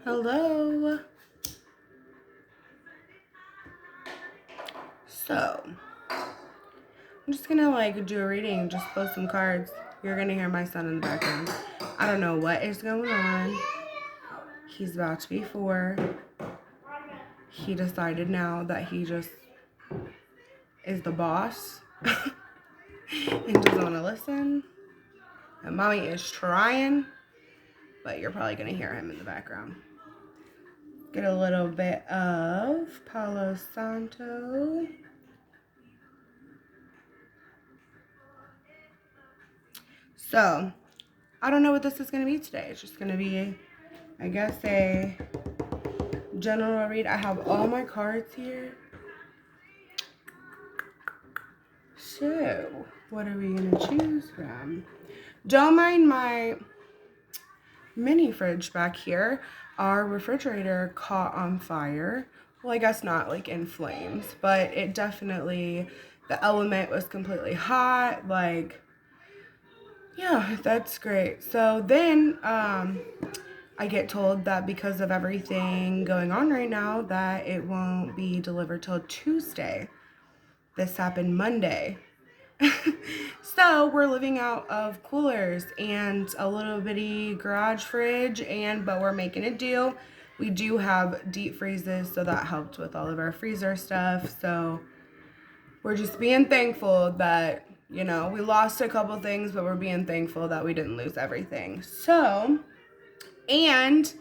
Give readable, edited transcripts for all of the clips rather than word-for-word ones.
Hello. So, I'm just gonna do a reading, just pull some cards. You're gonna hear my son in the background. I don't know what is going on. He's about to be 4. He decided now that he just is the boss and doesn't want to listen. And mommy is trying, but you're probably gonna hear him in the background. Get a little bit of Palo Santo. So, I don't know what this is going to be today. It's just going to be, I guess, a general read. I have all my cards here. So, what are we going to choose from? Don't mind my mini fridge back here. Our refrigerator caught on fire. Well, I guess not in flames, but it definitely, the element was completely hot. Yeah, that's great. So then, I get told that because of everything going on right now, that it won't be delivered till Tuesday. This happened Monday. So we're living out of coolers and a little bitty garage fridge, but we're making a deal. We do have deep freezes, so that helped with all of our freezer stuff. So we're just being thankful that, we lost a couple things, but we're being thankful that we didn't lose everything. So, and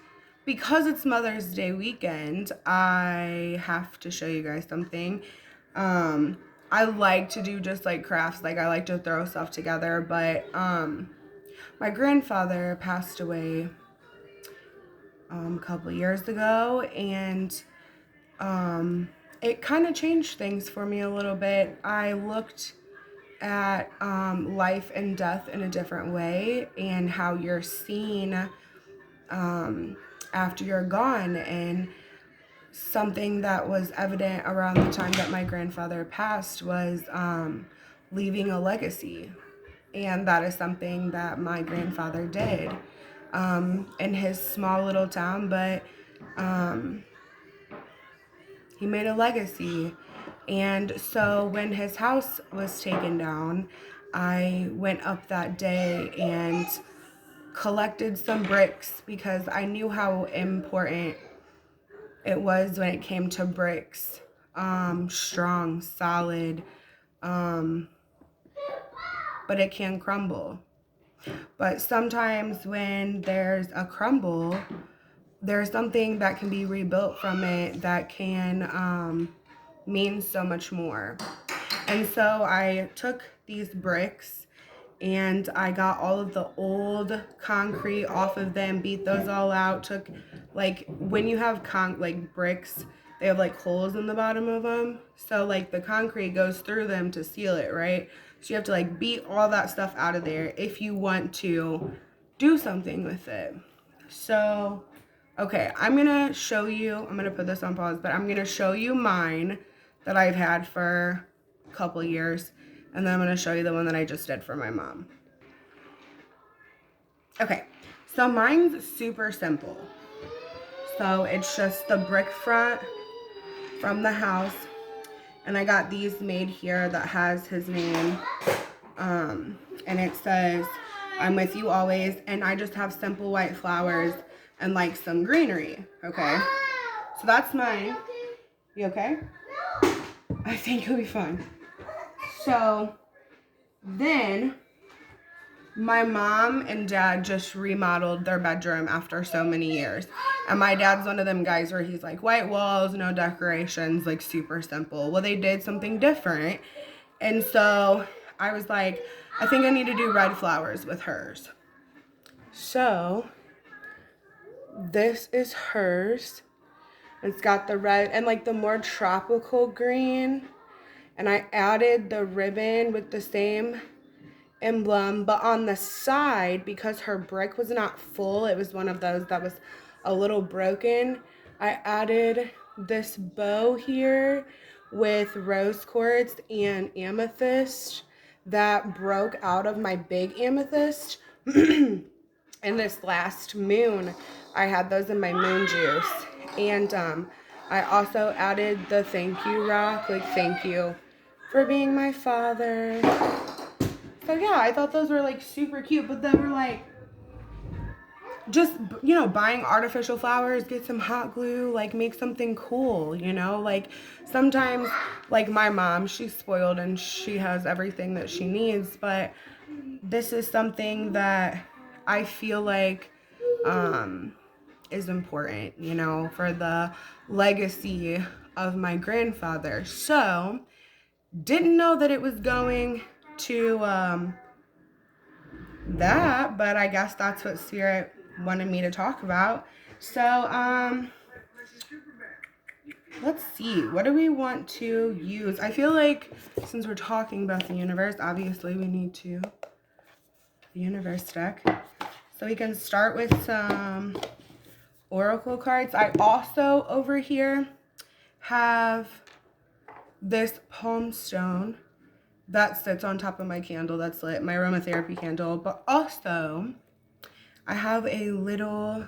because it's Mother's Day weekend, I have to show you guys something. I like to do just crafts, I like to throw stuff together, but my grandfather passed away a couple years ago, and it kind of changed things for me a little bit. I looked at life and death in a different way, and how you're seen after you're gone. And something that was evident around the time that my grandfather passed was leaving a legacy. And that is something that my grandfather did in his small little town, but he made a legacy. And so when his house was taken down, I went up that day and collected some bricks because I knew how important it was when it came to bricks. Strong, solid, but it can crumble. But sometimes when there's a crumble, there's something that can be rebuilt from it that can mean so much more. And so I took these bricks and I got all of the old concrete off of them, beat those all out, took, when you have bricks, they have holes in the bottom of them. So the concrete goes through them to seal it, right? So you have to beat all that stuff out of there if you want to do something with it. So, okay, I'm going to show you, I'm going to put this on pause, but I'm going to show you mine that I've had for a couple years. And then I'm going to show you the one that I just did for my mom. Okay, so mine's super simple. So it's just the brick front from the house. And I got these made here that has his name. And it says, "I'm with you always." And I just have simple white flowers and some greenery. Okay, so that's mine. You okay? I think you'll be fine. So then my mom and dad just remodeled their bedroom after so many years. And my dad's one of them guys where he's white walls, no decorations, super simple. Well, they did something different. And so I was I think I need to do red flowers with hers. So this is hers. It's got the red and the more tropical green. And I added the ribbon with the same emblem, but on the side, because her brick was not full, it was one of those that was a little broken, I added this bow here with rose quartz and amethyst that broke out of my big amethyst. And in this last moon, I had those in my moon juice. And I also added the thank you rock, like thank you for being my father. So yeah, I thought those were like super cute, but then we're like, just, you know, buying artificial flowers, get some hot glue, like make something cool, you know, like sometimes, like my mom, she's spoiled and she has everything that she needs, but this is something that I feel like is important, you know, for the legacy of my grandfather. So didn't know that it was going to that, but I guess that's what Spirit wanted me to talk about. So let's see, what do we want to use? I feel like since we're talking about the universe, obviously we need to the universe deck, so we can start with some oracle cards. I also over here have this palm stone that sits on top of my candle that's lit, my aromatherapy candle, but also I have a little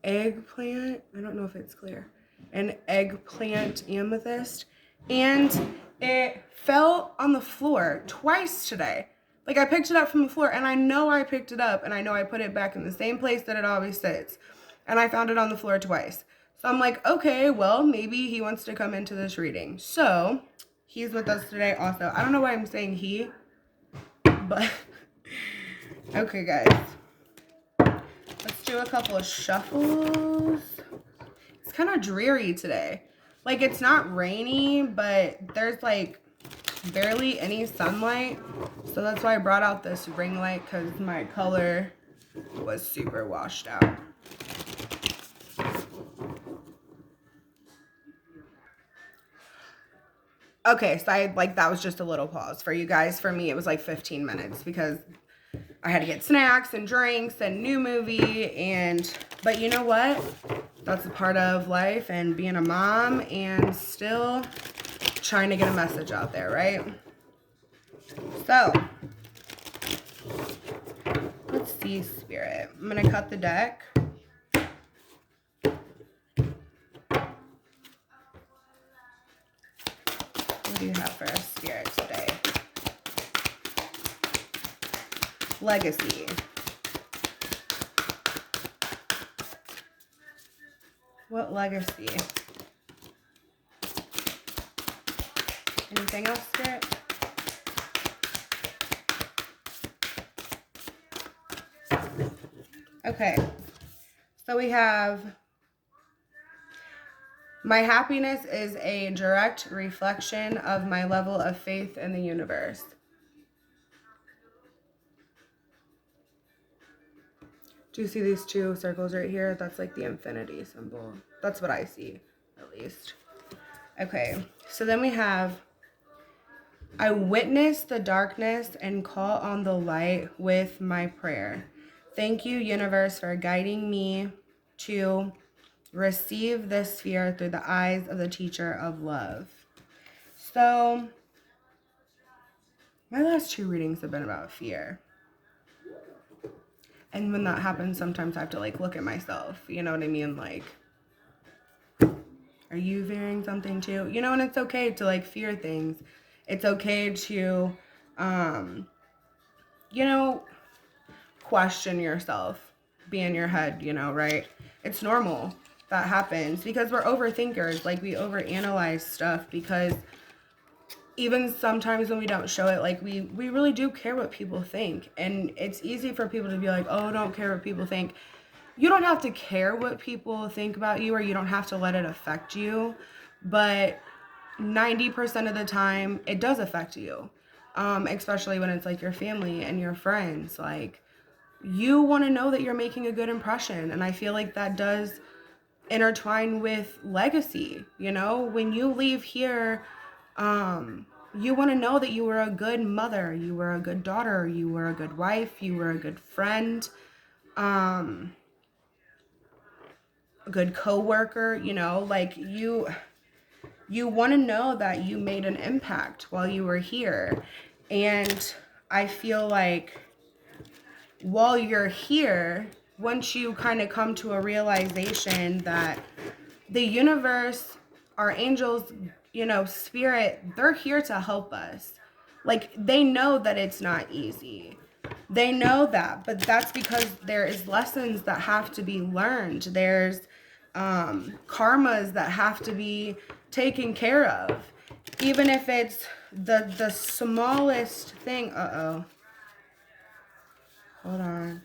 eggplant. I don't know if it's clear. An eggplant amethyst. And it fell on the floor twice today. Like I picked it up from the floor and I know I picked it up and I know I put it back in the same place that it always sits. And I found it on the floor twice. So I'm like, okay, well, maybe he wants to come into this reading. So he's with us today also. I don't know why I'm saying he, but okay, guys. Let's do a couple of shuffles. It's kind of dreary today. Like, it's not rainy, but there's, like, barely any sunlight. So that's why I brought out this ring light, because my color was super washed out. Okay, so that was just a little pause for you guys. For me, it was like 15 minutes because I had to get snacks and drinks and new movie but you know what? That's a part of life and being a mom and still trying to get a message out there, right? So, let's see, Spirit. I'm going to cut the deck. What do you have for us, Spirit, today? Legacy. What legacy? Anything else, Spirit? Okay. So we have, my happiness is a direct reflection of my level of faith in the universe. Do you see these two circles right here? That's like the infinity symbol. That's what I see, at least. Okay, so then we have, I witness the darkness and call on the light with my prayer. Thank you, universe, for guiding me to receive this sphere through the eyes of the teacher of love. So, my last two readings have been about fear. And when that happens, sometimes I have to like look at myself, you know what I mean? Like, are you fearing something too? You know, and it's okay to like fear things. It's okay to, you know, question yourself, be in your head, you know, right? It's normal. That happens because we're overthinkers. Like we overanalyze stuff because even sometimes when we don't show it, like we really do care what people think. And it's easy for people to be like, oh, don't care what people think. You don't have to care what people think about you, or you don't have to let it affect you. But 90% of the time, it does affect you. Especially when it's like your family and your friends. Like, you want to know that you're making a good impression. And I feel like that does intertwine with legacy. You know, when you leave here, you want to know that you were a good mother, you were a good daughter, you were a good wife, you were a good friend, a good co-worker, you know, like you want to know that you made an impact while you were here. And I feel like while you're here, once you kind of come to a realization that the universe, our angels, you know, spirit, they're here to help us. Like, they know that it's not easy. They know that, but that's because there is lessons that have to be learned. There's karmas that have to be taken care of. Even if it's the smallest thing. Uh-oh. Hold on.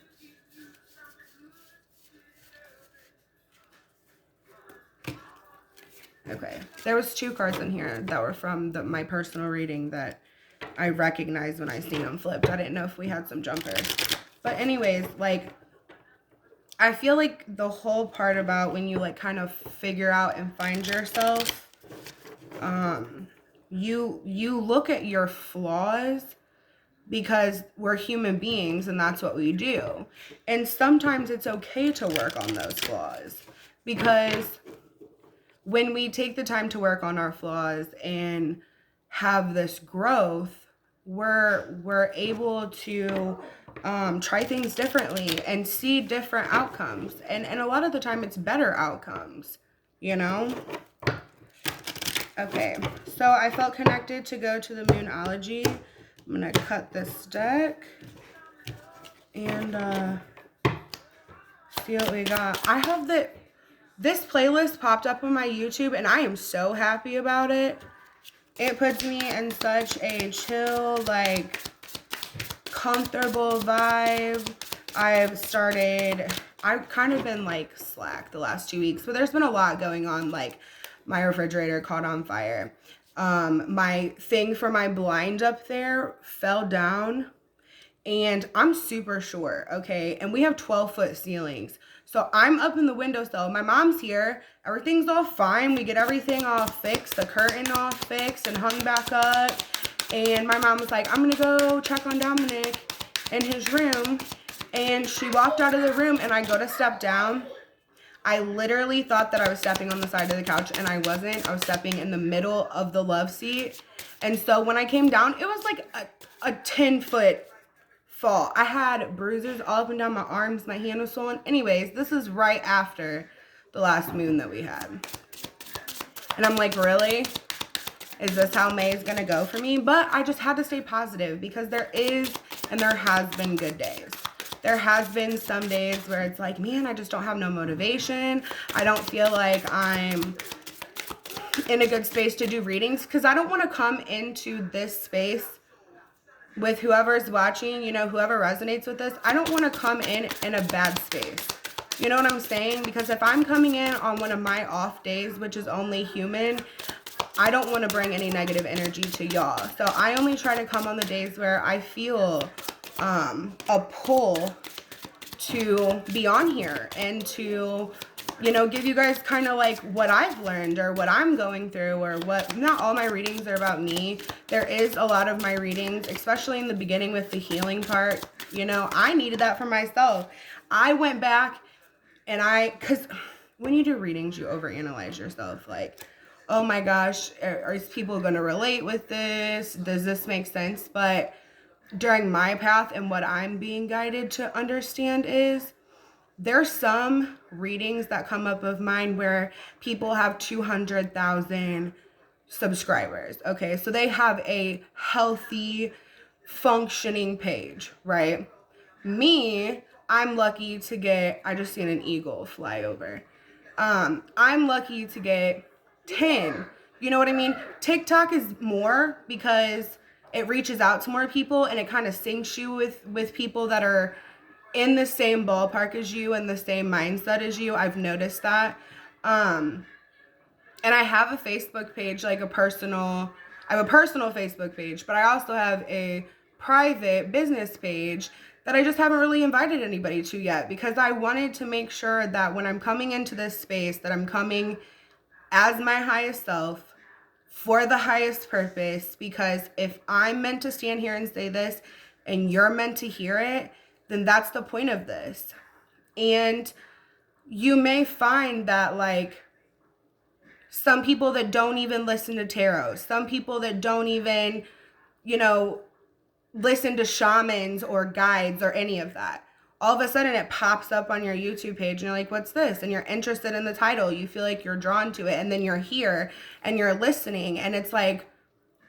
Okay. There was 2 cards in here that were from my personal reading that I recognized when I seen them flipped. I didn't know if we had some jumpers. But anyways, like, I feel like the whole part about when you, like, kind of figure out and find yourself, you look at your flaws because we're human beings and that's what we do. And sometimes it's okay to work on those flaws, because when we take the time to work on our flaws and have this growth, we're able to try things differently and see different outcomes. And a lot of the time it's better outcomes, you know? Okay, so I felt connected to go to the Moonology. I'm going to cut this deck and see what we got. I have this playlist popped up on my YouTube, and I am so happy about it. It puts me in such a chill, like, comfortable vibe. I've kind of been, like, slack the last 2 weeks, but there's been a lot going on. Like, my refrigerator caught on fire. My thing for my blind up there fell down, and I'm super short, okay? And we have 12-foot ceilings. So I'm up in the windowsill. My mom's here. Everything's all fine. We get everything all fixed, the curtain all fixed and hung back up. And my mom was like, I'm going to go check on Dominic in his room. And she walked out of the room, and I go to step down. I literally thought that I was stepping on the side of the couch, and I wasn't. I was stepping in the middle of the love seat. And so when I came down, it was like a 10-foot fall. I had bruises all up and down my arms. My hand was swollen. Anyways, this is right after the last moon that we had. And I'm like, really? Is this how May is going to go for me? But I just had to stay positive, because there is and there has been good days. There has been some days where it's like, man, I just don't have no motivation. I don't feel like I'm in a good space to do readings, because I don't want to come into this space with whoever's watching, you know, whoever resonates with this. I don't want to come in a bad space. You know what I'm saying? Because if I'm coming in on one of my off days, which is only human, I don't want to bring any negative energy to y'all. So I only try to come on the days where I feel a pull to be on here and to, you know, give you guys kind of like what I've learned or what I'm going through, or what, not all my readings are about me. There is a lot of my readings, especially in the beginning with the healing part, you know, I needed that for myself. I went back and because when you do readings, you overanalyze yourself. Like, oh my gosh, are people going to relate with this? Does this make sense? But during my path and what I'm being guided to understand is, there's some readings that come up of mine where people have 200,000 subscribers. Okay, so they have a healthy, functioning page, right? Me, I'm lucky to get, I just seen an eagle fly over. I'm lucky to get 10. You know what I mean? TikTok is more because it reaches out to more people, and it kind of syncs you with people that are in the same ballpark as you and the same mindset as you. I've noticed that. And I have a Facebook page, like I have a personal Facebook page, but I also have a private business page that I just haven't really invited anybody to yet, because I wanted to make sure that when I'm coming into this space, that I'm coming as my highest self, for the highest purpose. Because if I'm meant to stand here and say this and you're meant to hear it, then that's the point of this. And you may find that, like, some people that don't even listen to tarot, some people that don't even, you know, listen to shamans or guides or any of that, all of a sudden it pops up on your YouTube page and you're like, what's this? And you're interested in the title. You feel like you're drawn to it. And then you're here and you're listening. And it's like,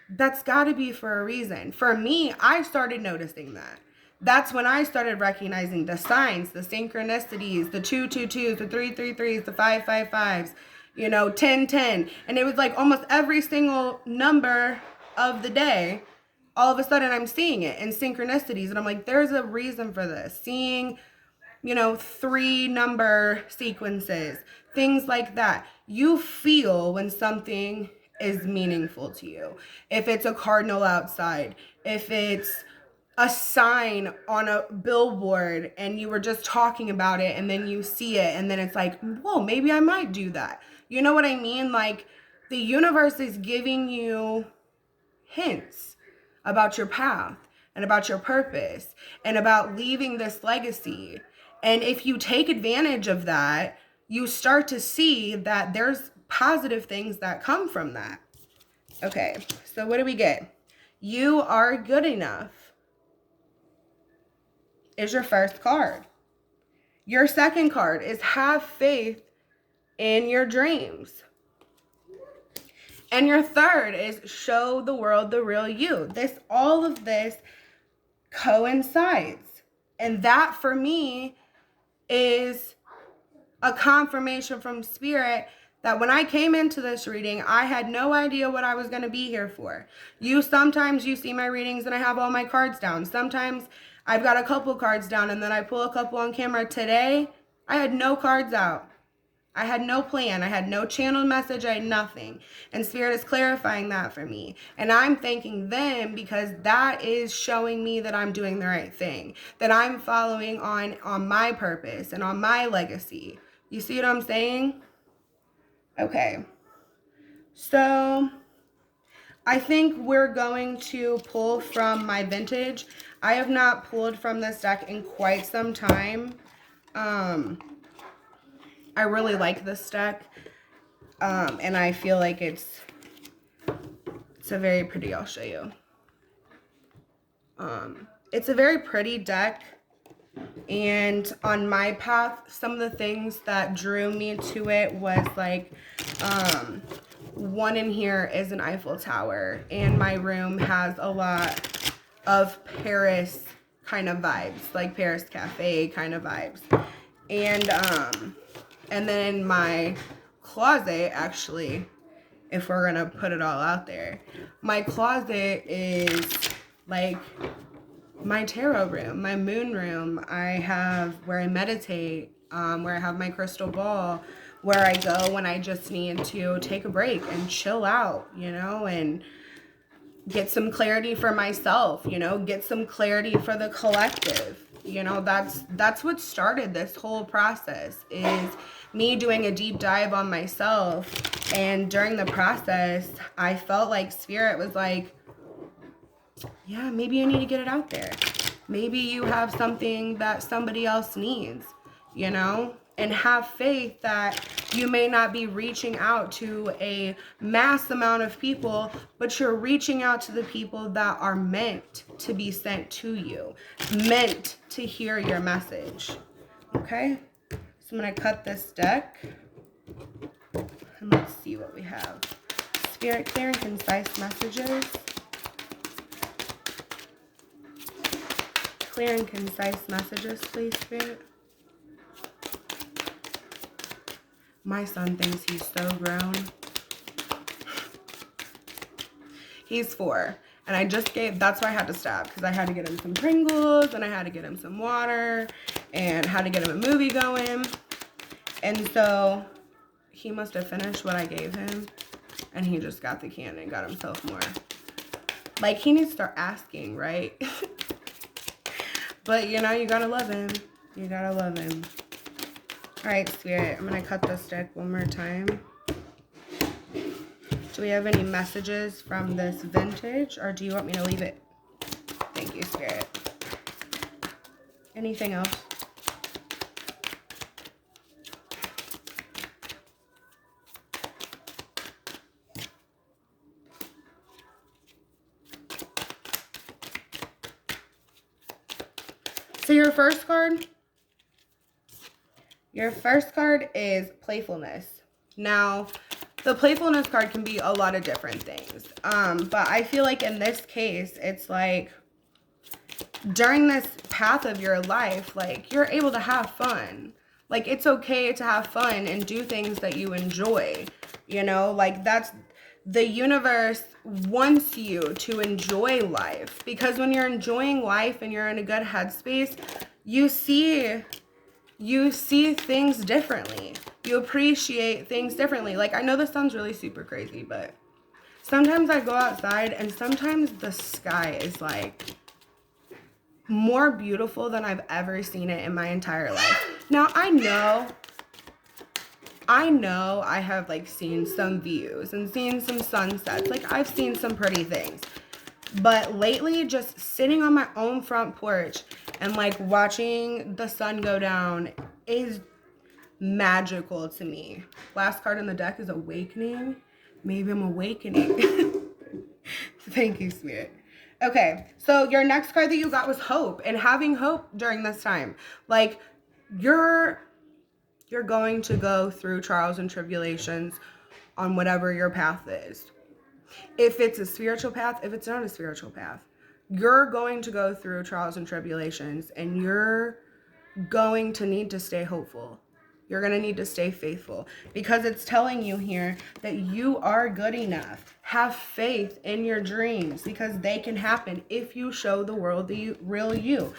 that's got to be for a reason. For me, I started noticing that. That's when I started recognizing the signs, the synchronicities, the 222s, the 333s, the 555s, 1010. And it was like almost every single number of the day, all of a sudden I'm seeing it in synchronicities. And I'm like, there's a reason for this. Seeing, 3 number sequences, things like that. You feel when something is meaningful to you. If it's a cardinal outside, if it's a sign on a billboard and you were just talking about it and then you see it and then it's like, whoa, maybe I might do that. You know what I mean? Like, the universe is giving you hints about your path and about your purpose and about leaving this legacy. And if you take advantage of that, you start to see that there's positive things that come from that. Okay, so what do we get? You are good enough is your first card. Your second card is have faith in your dreams. And your third is show the world the real you. All of this coincides. And that for me is a confirmation from Spirit that when I came into this reading, I had no idea what I was going to be here for. Sometimes you see my readings and I have all my cards down. Sometimes I've got a couple cards down and then I pull a couple on camera. Today, I had no cards out. I had no plan. I had no channeled message. I had nothing. And Spirit is clarifying that for me. And I'm thanking them because that is showing me that I'm doing the right thing. That I'm following on my purpose and on my legacy. You see what I'm saying? Okay. So I think we're going to pull from my vintage. I have not pulled from this deck in quite some time. I really like this deck, and I feel like it's a very pretty, I'll show you. It's a very pretty deck, and on my path, some of the things that drew me to it was like, one in here is an Eiffel Tower, and my room has a lot of Paris kind of vibes, like Paris Cafe kind of vibes. And then in my closet, actually, if we're gonna put it all out there, my closet is like my tarot room, my moon room. I have where I meditate, where I have my crystal ball, where I go when I just need to take a break and chill out, and get some clarity for myself, get some clarity for the collective. That's what started this whole process, is me doing a deep dive on myself. And during the process, I felt like Spirit was like, yeah, maybe you need to get it out there. Maybe you have something that somebody else needs, and have faith that you may not be reaching out to a mass amount of people, but you're reaching out to the people that are meant to be sent to you, meant to hear your message. Okay? So I'm going to cut this deck. And let's see what we have. Spirit, clear and concise messages. Clear and concise messages, please, Spirit. My son thinks he's so grown. He's 4. And that's why I had to stop. Because I had to get him some Pringles. And I had to get him some water. And had to get him a movie going. And so he must have finished what I gave him. And he just got the candy and got himself more. Like, he needs to start asking, right? But, you gotta love him. You gotta love him. Alright, Spirit, I'm going to cut this deck one more time. Do we have any messages from this vintage, or do you want me to leave it? Thank you, Spirit. Anything else? So your first card Your first card is playfulness. Now, the playfulness card can be a lot of different things. But I feel like in this case, it's like during this path of your life, like you're able to have fun. Like it's okay to have fun and do things that you enjoy. You know, like that's the universe wants you to enjoy life, because when you're enjoying life and you're in a good headspace, you see things differently. You appreciate things differently. Like, I know this sounds really super crazy, but sometimes I go outside and sometimes the sky is like more beautiful than I've ever seen it in my entire life. Now, I know I have like seen some views and seen some sunsets. Like, I've seen some pretty things. But lately, just sitting on my own front porch and like watching the sun go down is magical to me. Last card in the deck is awakening. Maybe I'm awakening. Thank you, Spirit. Okay, so your next card that you got was hope, and having hope during this time. Like, you're going to go through trials and tribulations on whatever your path is. If it's a spiritual path, if it's not a spiritual path, you're going to go through trials and tribulations, and you're going to need to stay hopeful. You're going to need to stay faithful, because it's telling you here that you are good enough. Have faith in your dreams, because they can happen if you show the world the real you.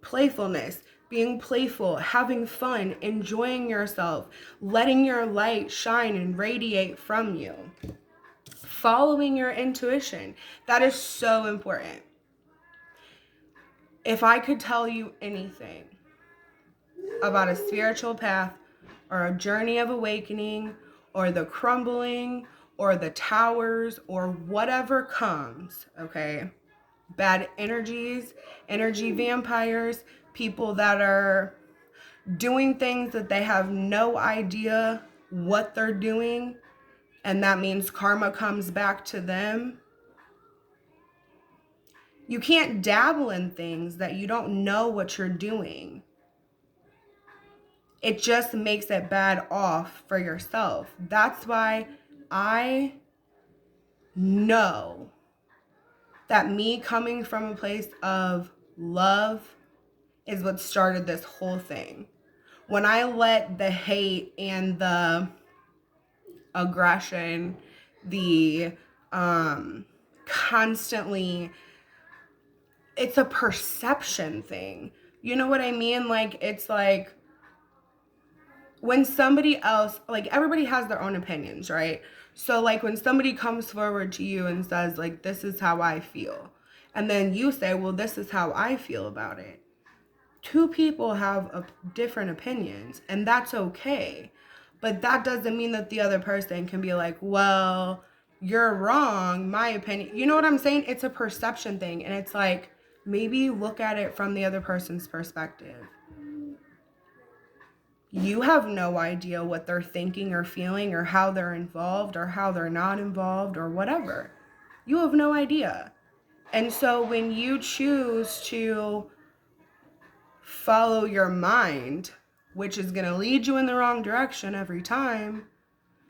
Playfulness, being playful, having fun, enjoying yourself, letting your light shine and radiate from you. Following your intuition. That is so important. If I could tell you anything about a spiritual path or a journey of awakening or the crumbling or the towers or whatever comes, okay? Bad energies, energy vampires, people that are doing things that they have no idea what they're doing, and that means karma comes back to them. You can't dabble in things that you don't know what you're doing. It just makes it bad off for yourself. That's why I know that me coming from a place of love is what started this whole thing. When I let the hate and the aggression, the constantly, it's a perception thing. You know what I mean? Like, it's like, when somebody else, like, everybody has their own opinions, right? So like when somebody comes forward to you and says like, this is how I feel, and then you say, well, this is how I feel about it. Two people have different opinions, and that's okay. But that doesn't mean that the other person can be like, well, you're wrong, my opinion. You know what I'm saying? It's a perception thing, and it's like, maybe look at it from the other person's perspective. You have no idea what they're thinking or feeling or how they're involved or how they're not involved or whatever. You have no idea. And so when you choose to follow your mind, which is going to lead you in the wrong direction every time,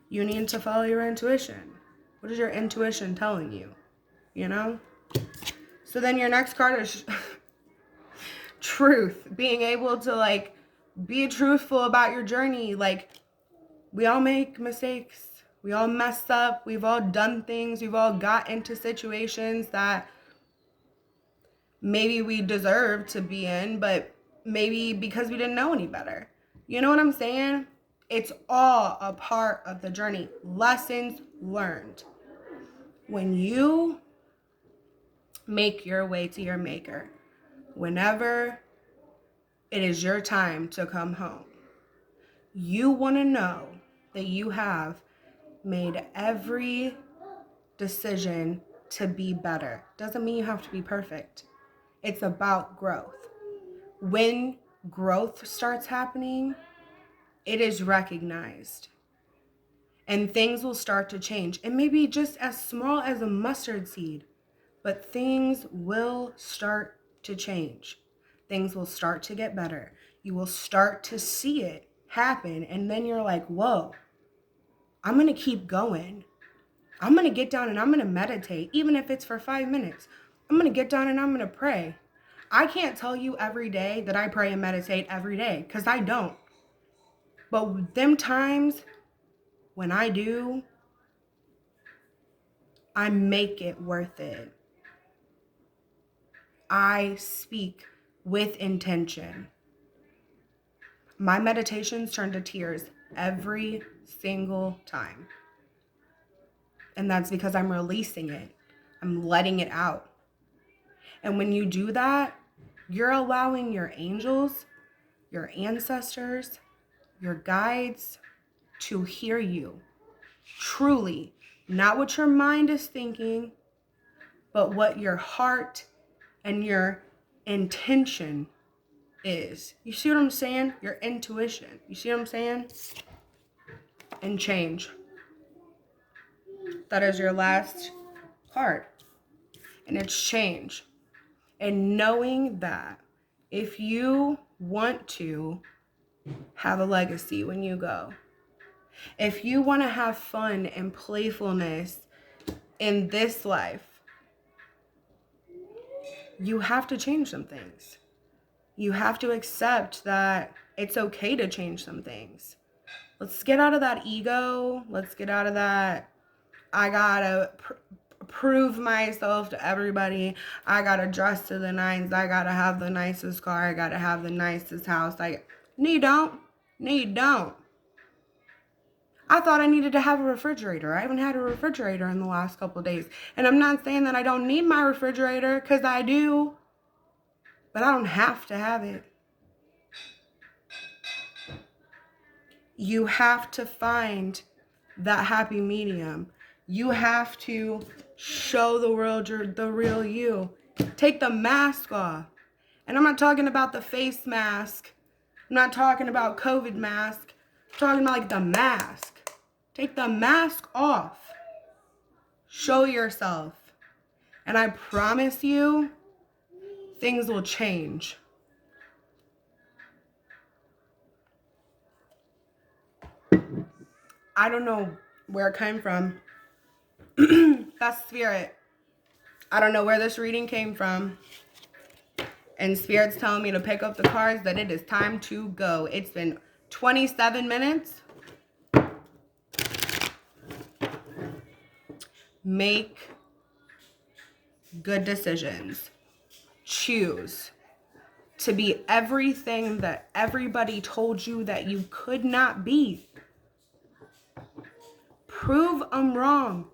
you need to follow your intuition. What is your intuition telling you? You know? So then your next card is truth. Being able to like be truthful about your journey. Like, we all make mistakes. We all mess up. We've all done things. We've all got into situations that maybe we deserve to be in, but maybe because we didn't know any better. You know what I'm saying? It's all a part of the journey. Lessons learned. When you make your way to your maker, whenever it is your time to come home, you want to know that you have made every decision to be better. Doesn't mean you have to be perfect. It's about growth. When growth starts happening, it is recognized. And things will start to change. It may be just as small as a mustard seed, but things will start to change. Things will start to get better. You will start to see it happen. And then you're like, whoa, I'm going to keep going. I'm going to get down and I'm going to meditate, even if it's for 5 minutes. I'm going to get down and I'm going to pray. I can't tell you every day that I pray and meditate every day, because I don't. But them times when I do, I make it worth it. I speak with intention. My meditations turn to tears every single time. And that's because I'm releasing it. I'm letting it out. And when you do that, you're allowing your angels, your ancestors, your guides to hear you. Truly. Not what your mind is thinking, but what your heart and your intention is. You see what I'm saying? Your intuition. You see what I'm saying? And change. That is your last card. And it's change. And knowing that if you want to have a legacy when you go, if you want to have fun and playfulness in this life, you have to change some things. You have to accept that it's okay to change some things. Let's get out of that ego. Let's get out of that, I gotta prove myself to everybody. I gotta dress to the nines. I gotta have the nicest car. I gotta have the nicest house. No, you don't. No, you don't. I thought I needed to have a refrigerator. I haven't had a refrigerator in the last couple of days. And I'm not saying that I don't need my refrigerator, because I do. But I don't have to have it. You have to find that happy medium. You have to show the world you're the real you. Take the mask off. And I'm not talking about the face mask. I'm not talking about COVID mask. I'm talking about like the mask. Take the mask off. Show yourself. And I promise you, things will change. I don't know where it came from. That's spirit. I don't know where this reading came from. And spirit's telling me to pick up the cards that it is time to go. It's been 27 minutes. Make good decisions. Choose to be everything that everybody told you that you could not be. Prove them wrong.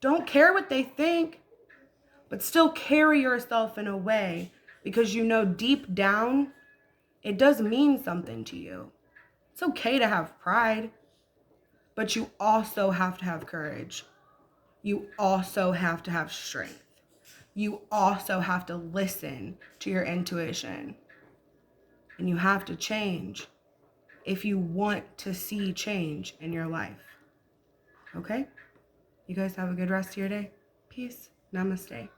Don't care what they think, but still carry yourself in a way, because you know deep down it does mean something to you. It's okay to have pride, but you also have to have courage. You also have to have strength. You also have to listen to your intuition. And you have to change if you want to see change in your life. Okay? You guys have a good rest of your day. Peace. Namaste.